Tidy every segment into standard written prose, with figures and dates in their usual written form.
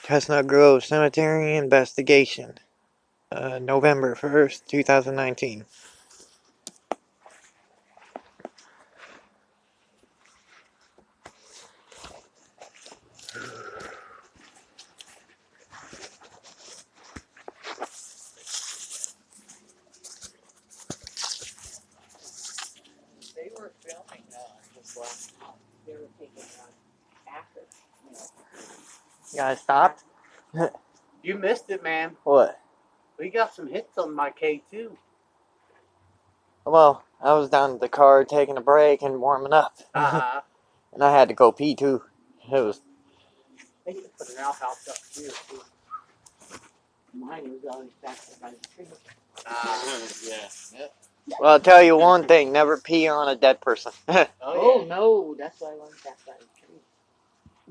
Chestnut Grove Cemetery investigation. November 1st, 2019. They were filming just last month. They were taking after. You guys stopped? You missed it, man. What? We got some hits on my K2. Well, I was down at the car taking a break and warming up. And I had to go pee too. It was. They could put an outhouse up here too. Mine was always back by the tree. Yeah. Yep. Well, I'll tell you one thing: never pee on a dead person. Oh no, that's why I went back by the tree.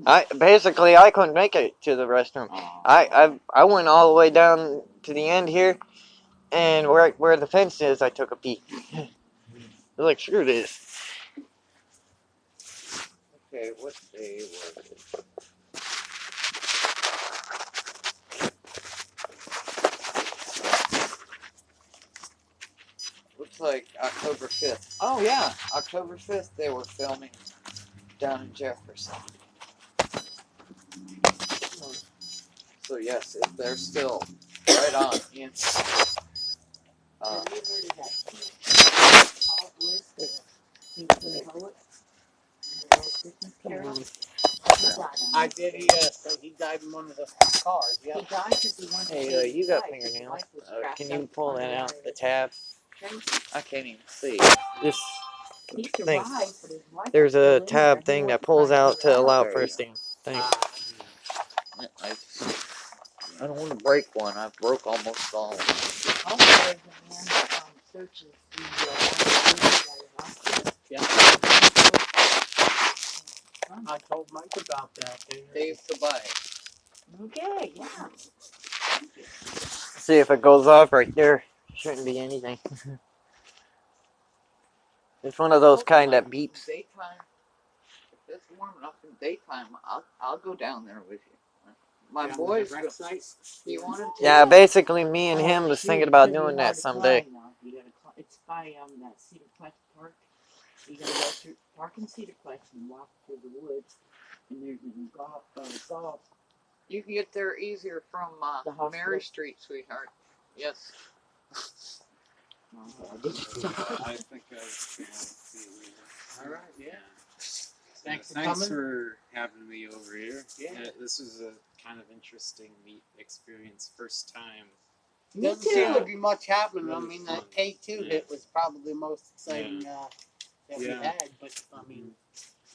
I couldn't make it to the restroom. I went all the way down to the end here, and where the fence is, I took a pee. They're like, sure it is. Okay, what day was it? Looks like October 5th. Oh yeah, October 5th they were filming down in Jefferson. So yes, they're still right on in. Have you heard of that top list of Kingston poets? Christmas carols? I did. He died in one of the cars. Yeah. He died because he wanted to. Hey, you got fingernails. Can you pull that out, the tab? I can't even see. This He thing. survived, but his wife There's was a still in tab there. thing He that wasn't pulls trying out to get her allow There for you a go. stand. Thing. I don't want to break one. I broke almost all of them. Also, there's a man that searches the yeah. I told Mike about that. Dave Tobias. Okay, yeah. See if it goes off right there. Shouldn't be anything. It's one of those kind that beeps. Daytime. If it's warm enough in daytime, I'll go down there with you. My boys, he wanted to. Yeah, basically me and him was thinking about doing that someday. It's by that Cedar Crest Park. You gotta go through park in Cedar Crest and walk through the woods, and there's a golf. You can get there easier from Mary Street, sweetheart. Yes. I think I was going to see you. All right, yeah. Thanks for having me over here. Yeah. This is a kind of interesting, neat experience. First time. Doesn't seem to be much happening. Really I mean, fun. that K2 hit was probably the most exciting that we Yeah. had. But I mean,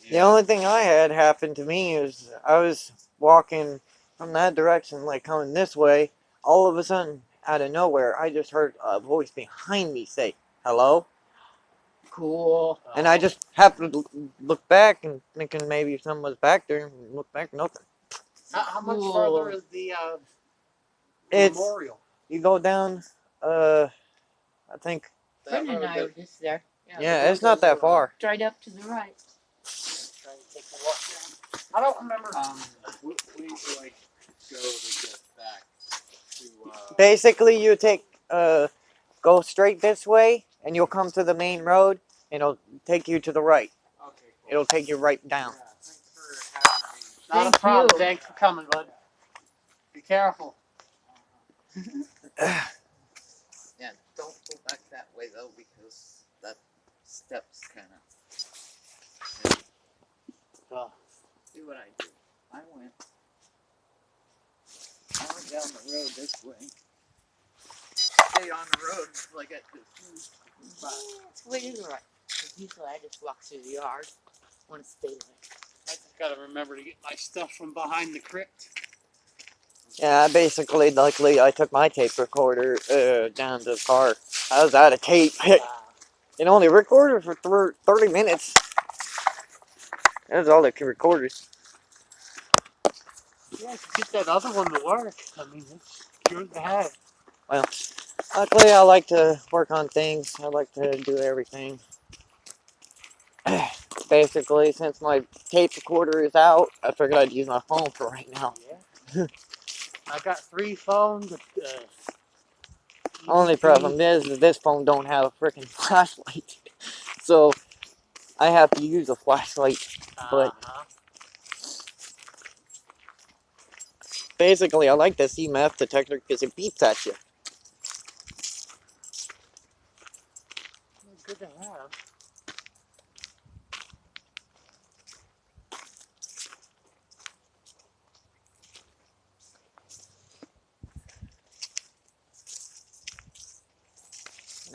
The only thing I had happen to me is I was walking from that direction, like coming this way. All of a sudden, out of nowhere, I just heard a voice behind me say, "Hello?" cool. And I just happened to look back and thinking maybe someone was back there and look back, nothing. How much further is the It's, memorial? you go down, I think, Brenda and I were just there. yeah, it's not that far. It's right up to the right. Try to take a walk down. I don't remember. We like go to get back to. Basically, you take, go straight this way, and you'll come to the main road, and it'll take you to the right. Okay, cool. It'll take you right down. Yeah, thanks for having me. Not a problem. Thanks for coming, bud. Be careful. Yeah, don't go back that way though, because that steps kind of. See what I did? I went down the road this way. Stayed on the road until I got to the spot. It's way to the right. Usually I just walk through the yard. I want to stay there. I just gotta remember to get my stuff from behind the crypt. Yeah, basically, luckily, I took my tape recorder down to the car. I was out of tape. It only recorded for 30 minutes. That's all it recorded. Yeah, to get that other one to work. I mean, it's good to have. Well, luckily, I like to work on things. I like to do everything. Basically, since my tape recorder is out, I figured I'd use my phone for right now. Yeah. I got 3 phones. Only problem is this phone don't have a freaking flashlight, so I have to use a flashlight. But basically, I like this EMF detector because it beeps at you. Good to have.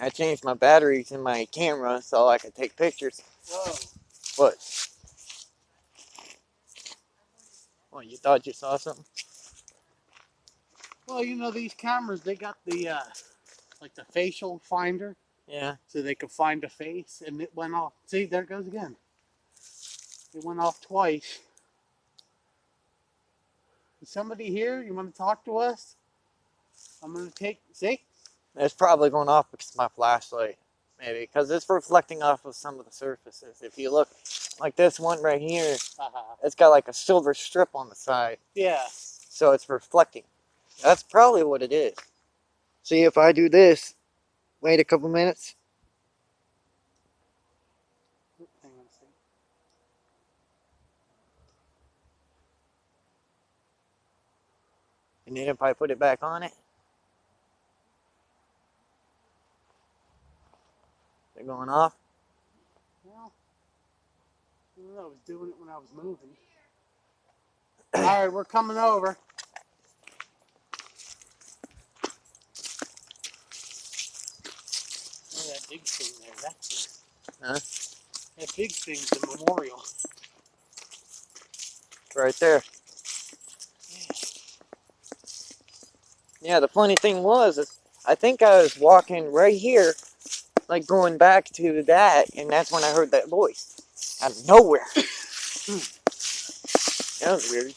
I changed my batteries in my camera so I could take pictures. Whoa. What? What, you thought you saw something? Well, you know, these cameras, they got the, like the facial finder. Yeah. So they could find a face, and it went off. See, there it goes again. It went off twice. Is somebody here? You want to talk to us? I'm going to take, see? It's probably going off because of my flashlight. Maybe. Because it's reflecting off of some of the surfaces. If you look, like this one right here, it's got like a silver strip on the side. Yeah. So it's reflecting. That's probably what it is. See, if I do this, wait a couple minutes. Hang on a second. And then if I put it back on it, they're going off. Well, I don't know. I was doing it when I was moving. All right, we're coming over. Oh, that big thing there. That's Huh? that big thing's the memorial. Right there. Yeah, the funny thing was, is I think I was walking right here, like going back to that, and that's when I heard that voice. Out of nowhere. That was weird.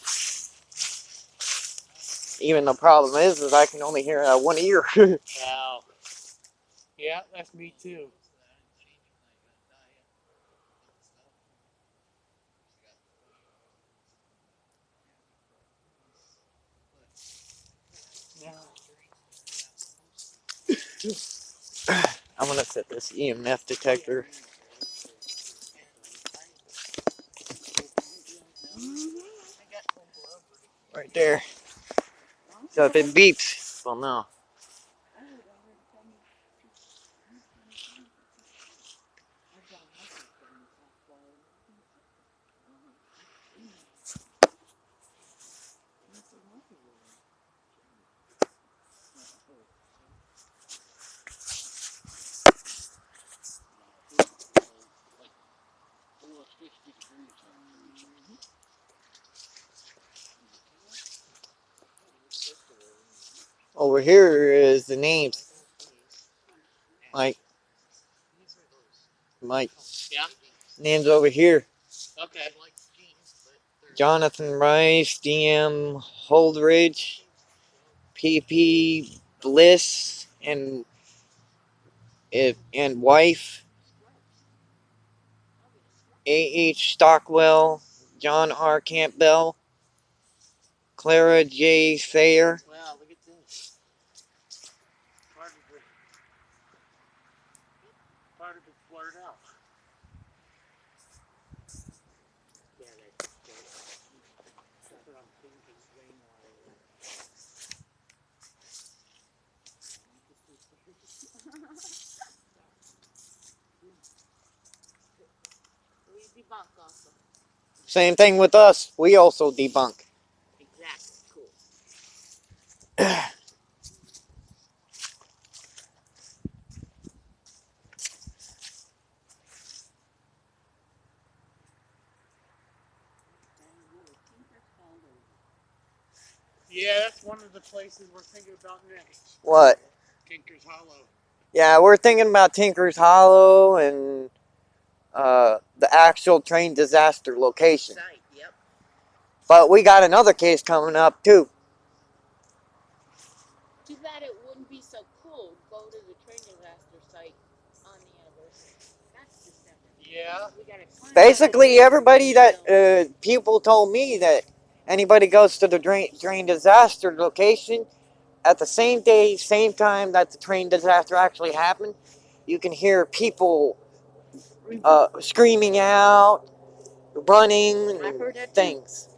Even the problem is I can only hear out one ear. Wow. Yeah, that's me too. Yeah. I'm gonna set this EMF detector right there. So if it beeps, well, no. Over here is the names. Mike. Yeah. Names over here. Okay. Jonathan Rice, DM Holdridge, PP Bliss, and wife, A.H. Stockwell, John R. Campbell, Clara J. Thayer. Wow, look at this. Part of it blurred out. Yeah, that's what I'm thinking. We debunk also. Same thing with us. We also debunk. Exactly. Cool. Yeah, that's one of the places we're thinking about next. What? Tinker's Hollow. Yeah, we're thinking about Tinker's Hollow and the actual train disaster location. Site, yep. But we got another case coming up too. Too bad it wouldn't be so cool to go to the train disaster site on the anniversary. That's December. Yeah. We got a Basically, everybody that people told me that Anybody goes to the train disaster location at the same day, same time that the train disaster actually happened, you can hear people screaming out, running, I've heard that too. things.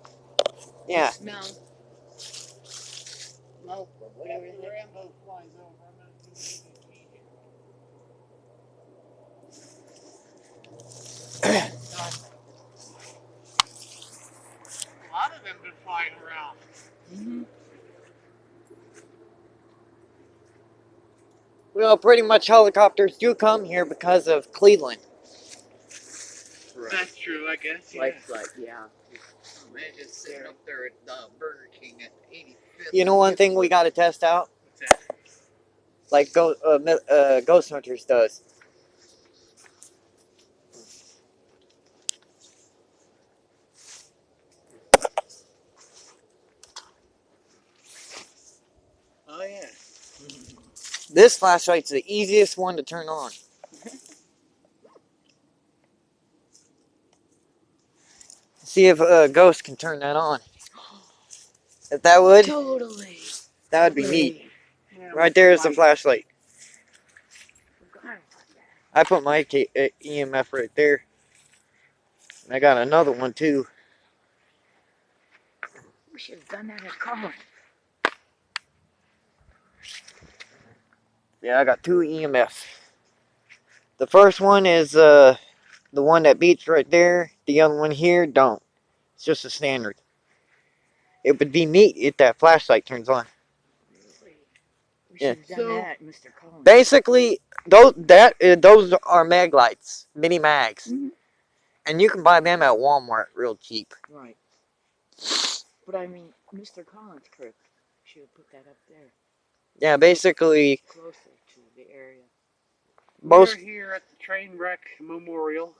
Yeah. Smell smoke or whatever. After the heck. Rambo flies over, I'm gonna do EVP here. A lot of them been flying around. Mm-hmm. Well, pretty much helicopters do come here because of Cleveland. That's true, I guess. Yeah. Like, yeah. Imagine sitting up there at Burger King at 85th. You know one thing we got to test out? What's that? Like Ghost Hunters does. Oh yeah. This flashlight's the easiest one to turn on. See if a ghost can turn that on. If that would, Totally. that would be neat. Yeah, Right there is the flashlight. Forgot about that. I put my EMF right there. And I got another one too. We should have done that at college. Yeah, I got two EMFs. The first one is the one that beeps right there. The other one here don't. It's just a standard. It would be neat if that flashlight turns on. We Yeah. should have done that, Mr. Collins. Basically, those are mag lights, mini mags, and you can buy them at Walmart real cheap. Right. But I mean, Mr. Collins Crook should have put that up there. Yeah, basically, Closer to the area. most. We're here at the train wreck memorial.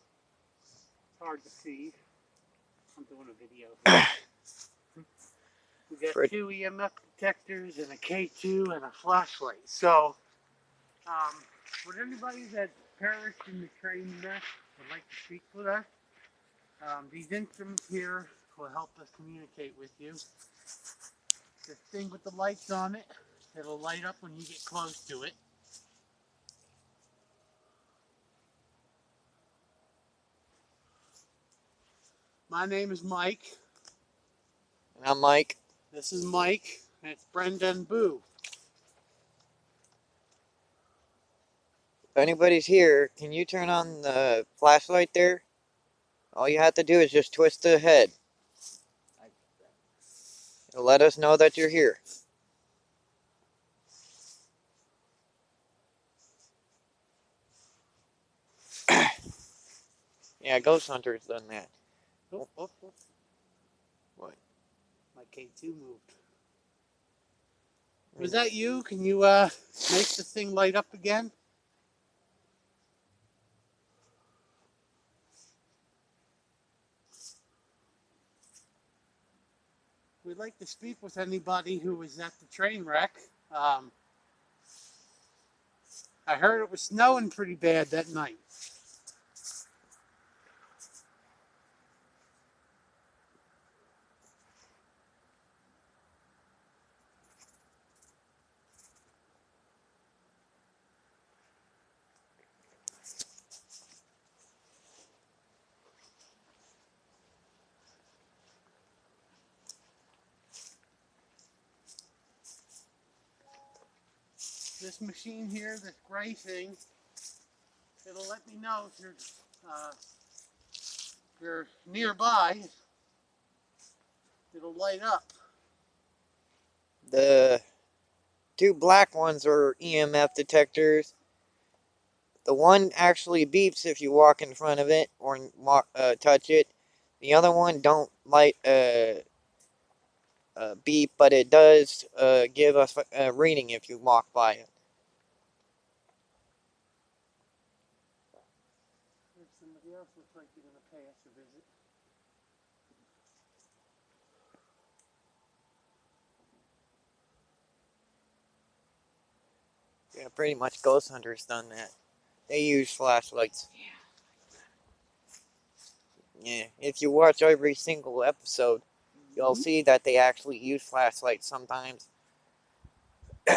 It's hard to see. I'm doing a video here. We got two EMF detectors and a K2 and a flashlight. So, would anybody that perished in the train wreck would like to speak with us? These instruments here will help us communicate with you. This thing with the lights on it, it'll light up when you get close to it. My name is Mike. And I'm Mike. This is Mike, and it's Brenda and Boo. If anybody's here, can you turn on the flashlight there? All you have to do is just twist the head. It'll let us know that you're here. Yeah, Ghost Hunter's done that. Oh. What? My K2 moved. Was that you? Can you make this thing light up again? We'd like to speak with anybody who was at the train wreck. I heard it was snowing pretty bad that night. This machine here, this gray thing, it'll let me know if you're nearby. It'll light up. The two black ones are EMF detectors. The one actually beeps if you walk in front of it or touch it. The other one don't beep, but it does give us a reading if you walk by it. There's somebody else looks like you're going to pay us a visit. Yeah, pretty much Ghost Hunter's done that. They use flashlights. Yeah, if you watch every single episode, you'll see that they actually use flashlights sometimes. We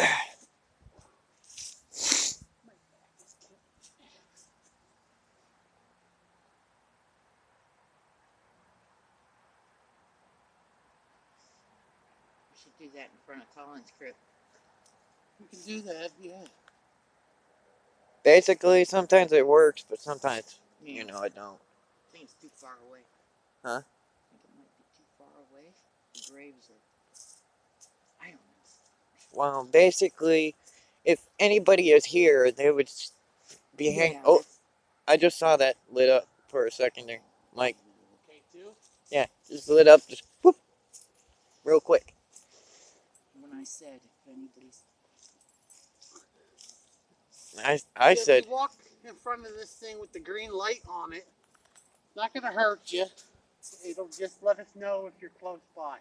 should do that in front of Colin's crib. We can do that, yeah. Basically, sometimes it works, but sometimes, Yeah. you know, it don't. I think it's too far away. Huh? I think it might be too far away. The graves are. I don't know. Well, basically, if anybody is here, they would be hanging. Yeah, Oh, I just saw that lit up for a second there. Mike. Okay, too? Yeah, just lit up, just whoop, real quick. when I said if anybody's. I So said, if you walk in front of this thing with the green light on it, it's not going to hurt you. It'll just let us know if you're close by.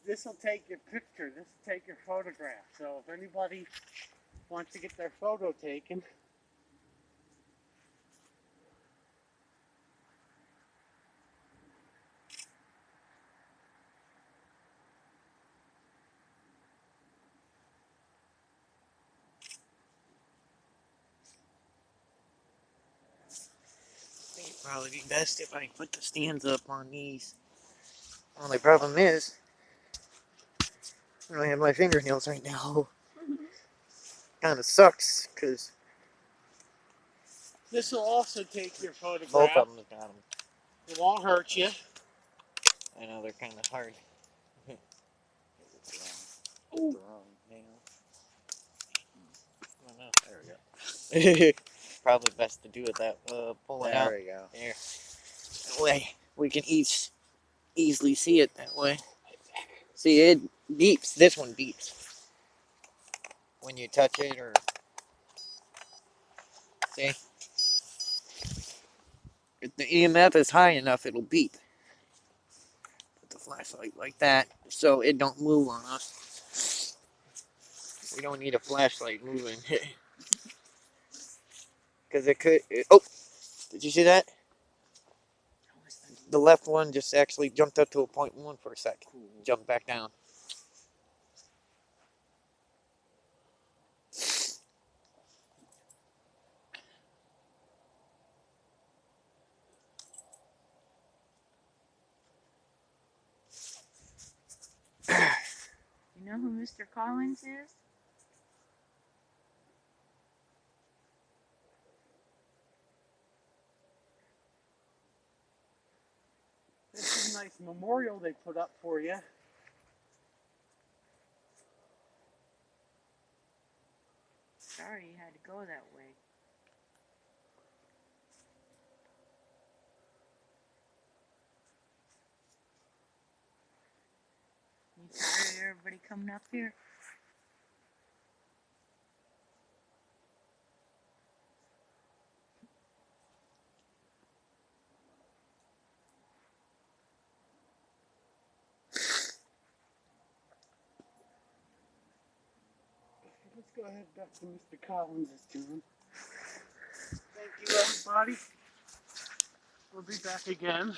This will take your picture. This will take your photograph. So if anybody wants to get their photo taken, it'd probably be best if I put the stands up on these. Only problem is, I don't have my fingernails right now. Kind of sucks, because this will also take your both photograph. of them have got them. It won't hurt you. I know they're kind of hard. Ooh. The wrong nail. Oh, no. There we go. Probably best to do it that, pull it out. There we go. There. That way, we can easily see it that way. See, it beeps. This one beeps. When you touch it, or... See? If the EMF is high enough, it'll beep. Put the flashlight like that, so it don't move on us. We don't need a flashlight moving. Because it could... oh! Did you see that? The left one just actually jumped up to a 0.1 for a second. Cool. Jumped back down. You know who Mr. Collins is? This is a nice memorial they put up for you. Sorry you had to go that way. You tired of everybody coming up here? Let's go ahead back to Mr. Collins' tomb. Thank you, everybody. We'll be back again.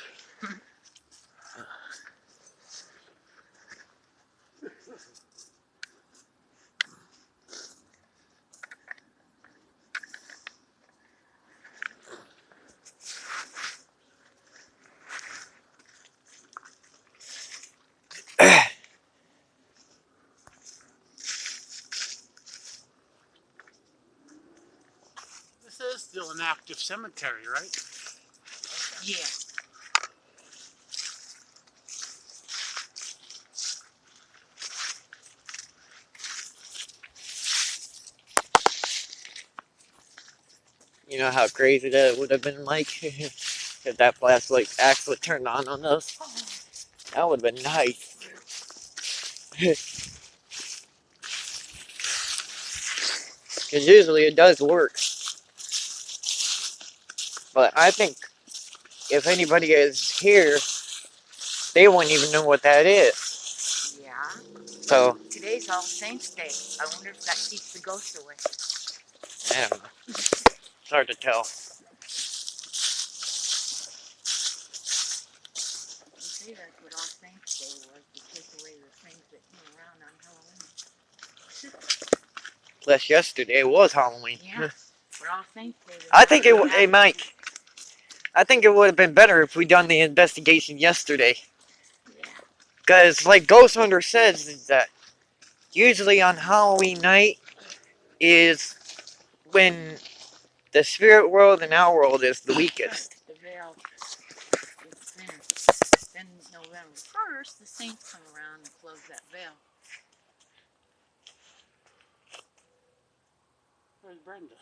This is still an active cemetery, right? Yeah. You know how crazy that would have been like if that flashlight actually turned on us? That would have been nice. Because usually it does work. But I think if anybody is here, they wouldn't even know what that is. Yeah. So, Today's All Saints Day. I wonder if that keeps the ghosts away. I don't know. It's hard to tell. They say that's what All Saints Day was, to take away the things that came around on Halloween. Plus, yesterday was Halloween. Yeah. For All Saints Day. I think hey Mike, I think it would have been better if we done the investigation yesterday. Yeah. Because, like Ghost Hunter says, is that usually on Halloween night is when the spirit world and our world is the weakest. The veil is thin. Then November 1st, the saints come around and close that veil. Where's Brenda?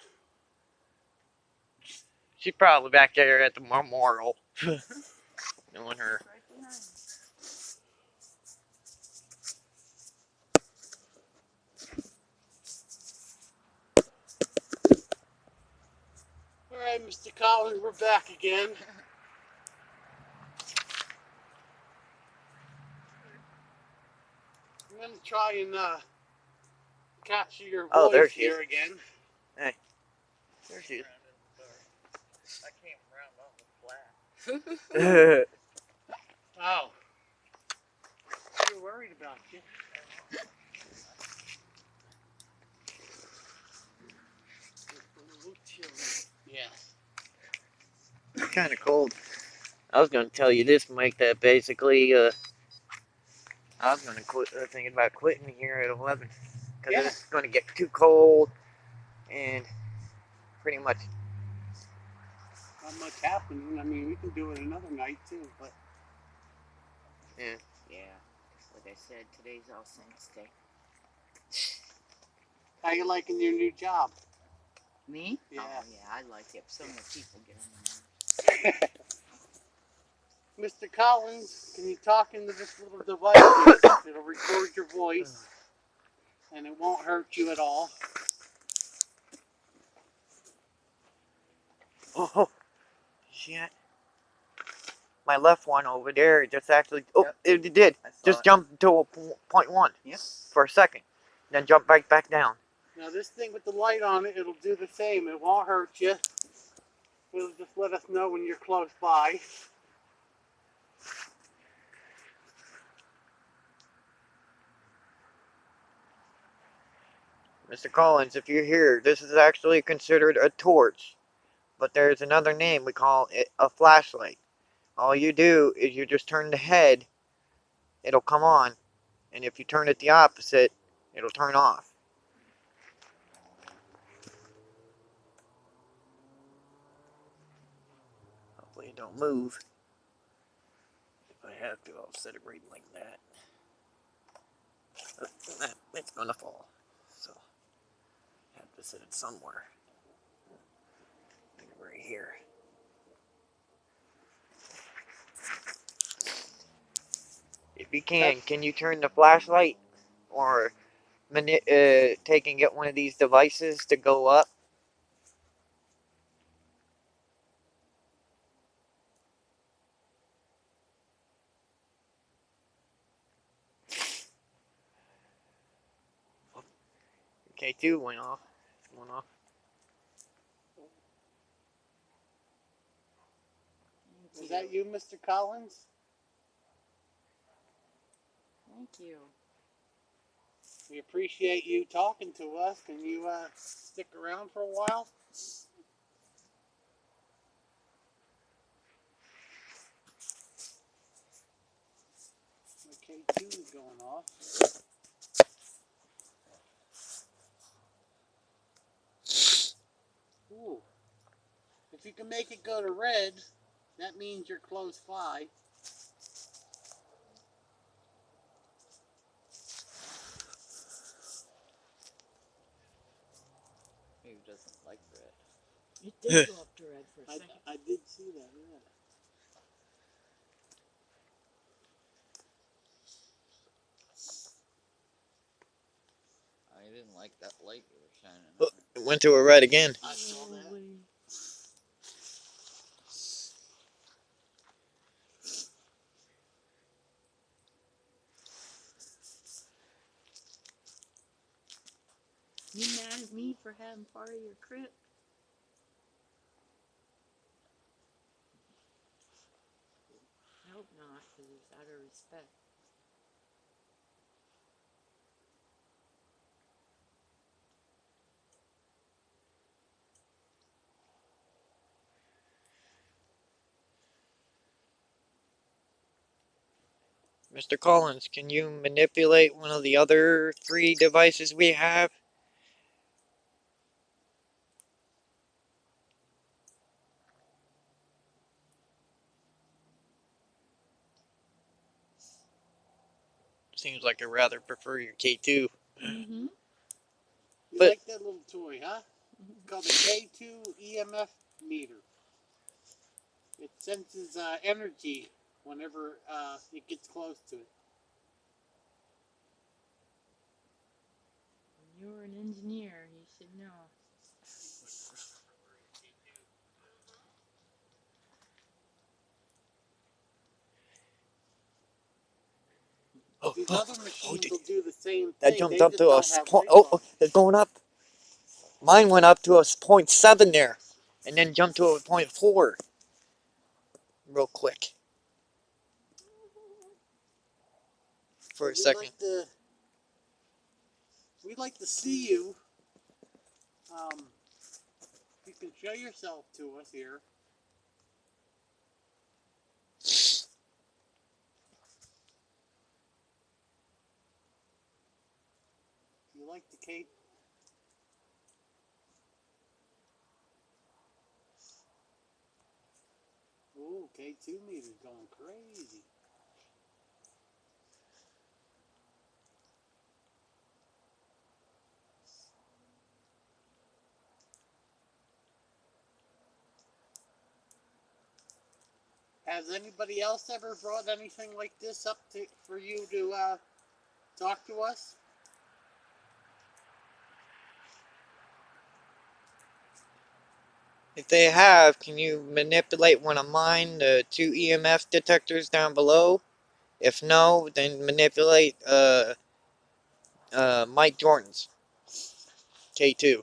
She's probably back there at the memorial. Knowing her. Right behind me. Alright, Mr. Collins, we're back again. I'm going to try and capture your Oh, there voice she is. here again. There she is. I came around on the flat. Oh. We were worried about you. It's a little chilly. Yes. It's kind of cold. I was going to tell you this, Mike, that basically, I was going to quit, thinking about quitting here at 11. Because Yeah. it's going to get too cold, and pretty much. Not much happening. I mean, we can do it another night too, but. Yeah. Yeah. Like I said, today's All Saints Day. How you liking your new job? Me? Yeah. Oh, yeah, I like it. Some of the people get on my nerves. Mr. Collins, can you talk into this little device? It'll record your voice, and it won't hurt you at all. Oh, shit. My left one over there just actually. Oh, Yep. it did. I saw Just it. jumped to a point one. Yep. For a second. Then jump back down. Now this thing with the light on it, it'll do the same. It won't hurt you. It'll just let us know when you're close by. Mr. Collins, if you're here, this is actually considered a torch. But there's another name. We call it a flashlight. All you do is you just turn the head. It'll come on. And if you turn it the opposite, it'll turn off. Hopefully it don't move. If I have to, I'll set it right like that. It's gonna fall. So, I have to set it somewhere. Maybe right here. If you can you turn the flashlight or take and get one of these devices to go up? K2 went off. It's going off. Is that you, Mr. Collins? Thank you. We appreciate you talking to us. Can you stick around for a while? The K2 is going off. Ooh. If you can make it go to red, that means you're close by. Maybe doesn't like red. It did go up to red for a second. I did see that, yeah. I didn't like that light you were shining Oh, on. it went to a red again. I saw that. for having part of your crypt? I hope not, because it's out of respect. Mr. Collins, can you manipulate one of the other 3 devices we have? Seems like I rather prefer your K2. Mm-hmm. You But- like that little toy, huh? It's called the K2 EMF meter. It senses energy whenever it gets close to it. You're an engineer. You should know. These other machines will do the same That thing. jumped They up just to a don't have point. lights Oh, on. it's going up. Mine went up to a 0.7 there, and then jumped to a 0.4 real quick for a second. We'd like to see you. You can show yourself to us here. You like the K? Ooh, K2 meter's going crazy. Has anybody else ever brought anything like this up for you to talk to us? If they have, can you manipulate one of mine, the 2 EMF detectors down below? If no, then manipulate Mike Jordan's K2.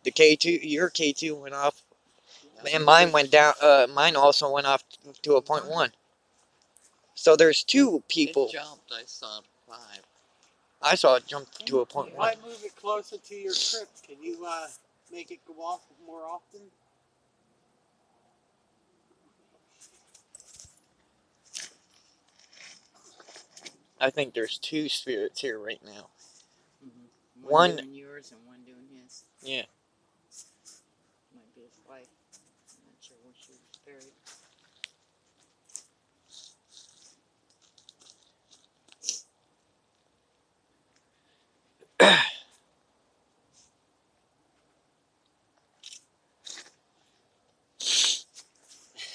The K2, your K2 went off, and mine went down. Mine also went off to a 0.1. So there's 2 people. It jumped. I saw 5. I saw it jump to a You 0.1. might move it closer to your crypt. Can you make it go off more often? I think there's 2 spirits here right now. Mm-hmm. One- doing yours and one doing his. Yeah. Might be his wife. I'm not sure when she was buried.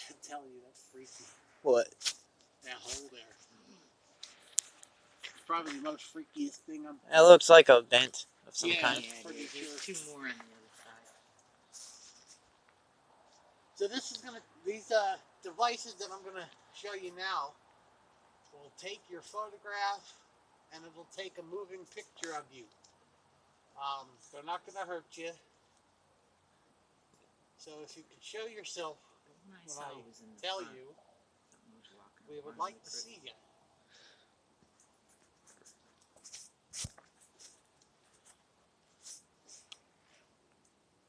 I'm telling you, that's freaky. What? That hole there. It's probably the most freakiest thing I'm. That looks like a vent of some Yeah. kind. Yeah, pretty dude, there's sure. 2 more on the other side. So this is these devices that I'm gonna show you now will take your photograph and it will take a moving picture of you. They're not gonna hurt you. So if you could show yourself When I when saw I it was in the tell front. you, Something was walking we would around like the to crypt. see you.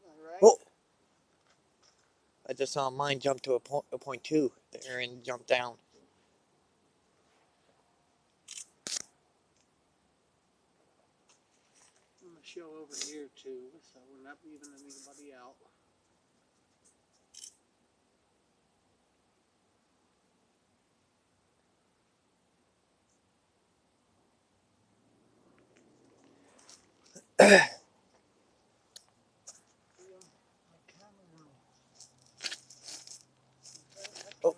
All right. Oh! I just saw mine jump to a 0.2 there and jump down. I'm gonna show over here too, so we're not leaving anybody out. Oh.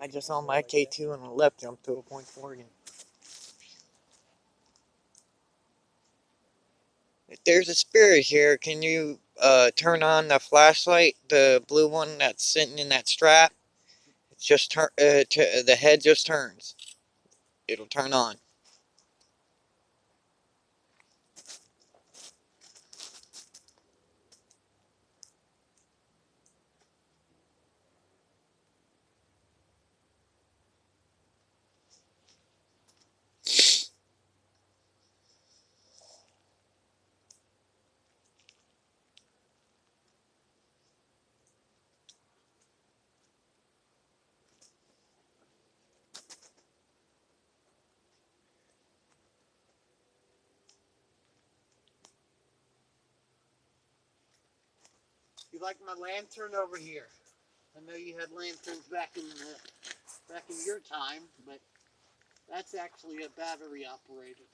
I just saw my K2 on the left jump to a 0.4 again. If there's a spirit here, can you turn on the flashlight, the blue one that's sitting in that strap? It's just the head just turns. It'll turn on. You like my lantern over here? I know you had lanterns back in your time, but that's actually a battery operated.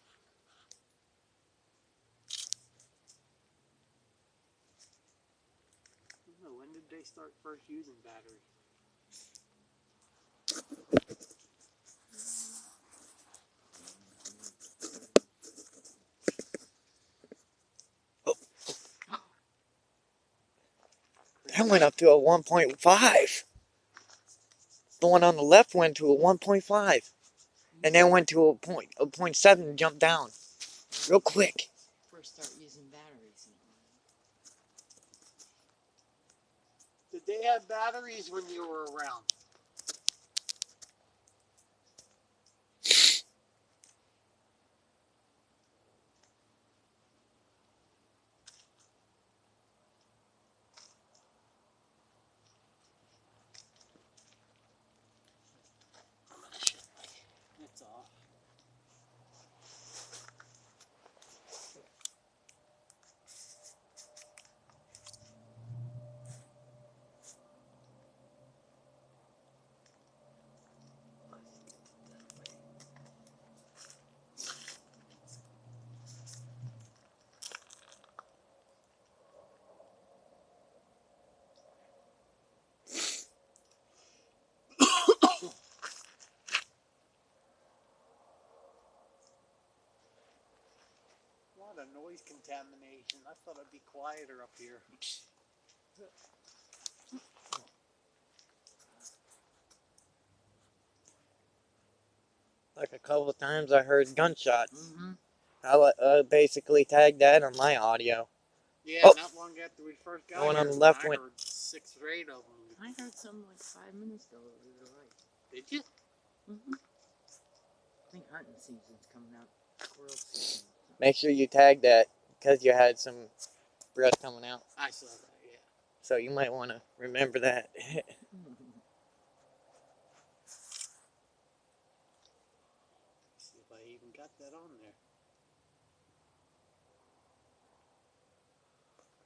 I don't know, when did they start first using batteries? That went up to a 1.5. The one on the left went to a 1.5. And then went to a 0.7 and jumped down. Real quick. First start using batteries. Did they have batteries when you were around? That's all. A lot of noise contamination. I thought it'd be quieter up here. Like a couple of times I heard gunshots. Mm-hmm. I basically tagged that on my audio. Yeah, Oh. not long after we first got The one here, on the left I went. heard 6 or 8 of them. I heard some like 5 minutes ago over to the right. Did you? Mm-hmm. I think hunting season's coming up. Squirrel season. Make sure you tag that because you had some breath coming out. I saw that, yeah. So you might want to remember that. See if I even got that on there.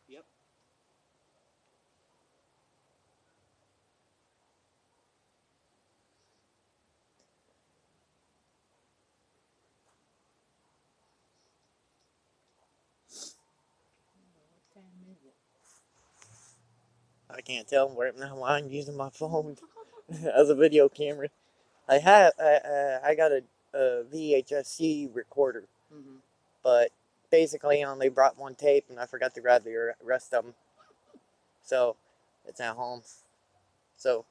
Yep. What time is it? I can't tell right now. I'm using my phone as a video camera. I got a VHS-C recorder, Mm-hmm. but basically I only brought one tape and I forgot to grab the rest of them. So it's at home. So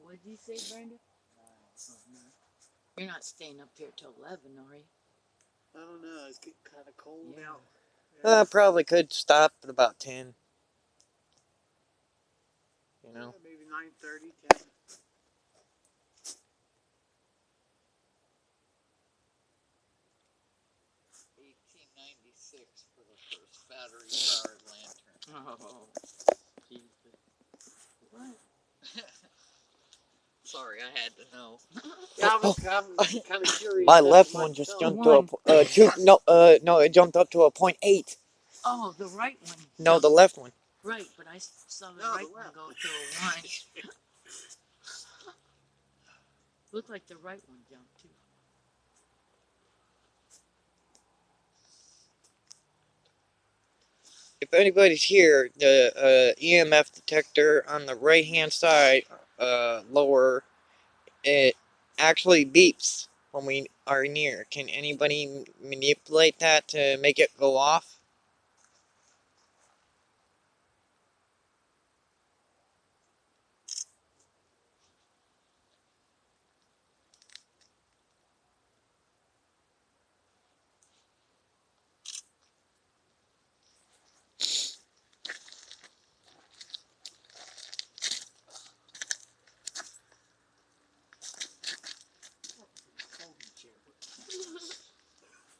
What did you say, Brenda? Oh, no. You're not staying up here till 11, are you? I don't know. It's getting kind of cold Yeah. out. probably could stop at about 10. You know. Yeah, maybe 9:30, 10. For the first battery-powered lantern. Oh, Jesus. What? Sorry, I had to know. Yeah, I was kind of curious. My as to left one just myself. jumped to a two. No, it jumped up to a 0.8. Oh, the right one. No, the left one. Right, but I saw the No, right the one left. go to a 1. Looked like the right one jumped too. If anybody's here, the EMF detector on the right-hand side, lower, it actually beeps when we are near. Can anybody manipulate that to make it go off?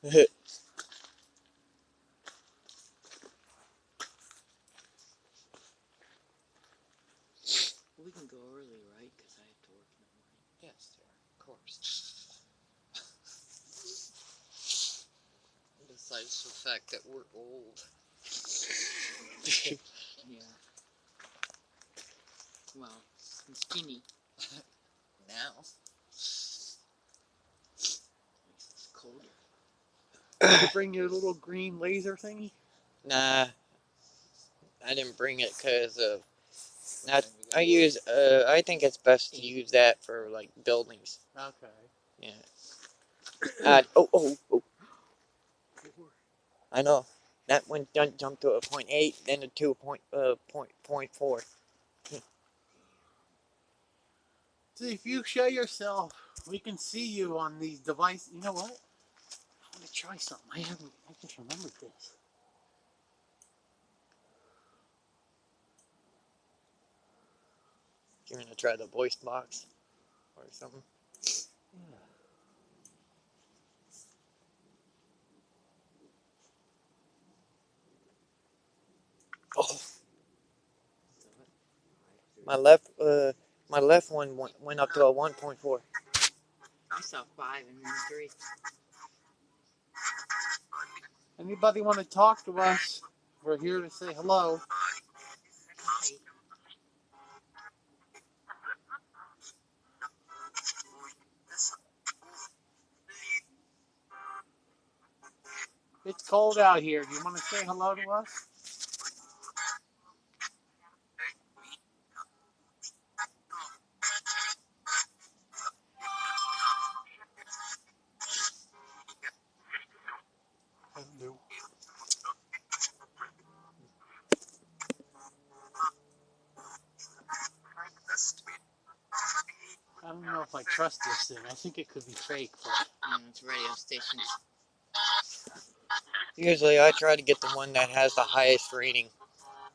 We can go early, right? Because I have to work in the morning. Yes, sir, of course. Besides the fact that we're old. Yeah. Well, I'm skinny. Now. It's colder. Did you bring your little green laser thingy? Nah, I didn't bring it because of. I think it's best to use that for like buildings. Okay. Yeah. Oh. I know. That one jumped to a 0.8, then a 2.4. See, if you show yourself, we can see you on these devices. You know what? I want to try something. I just remembered this. You're gonna try the voice box or something. Yeah. Oh, my left one went up to a 1.4. I saw 5 and then 3. Anybody want to talk to us? We're here to say hello. Hi. It's cold out here. Do you want to say hello to us? Hello. I don't know if I trust this thing. I think it could be fake, but It's radio stations. Usually I try to get the one that has the highest rating.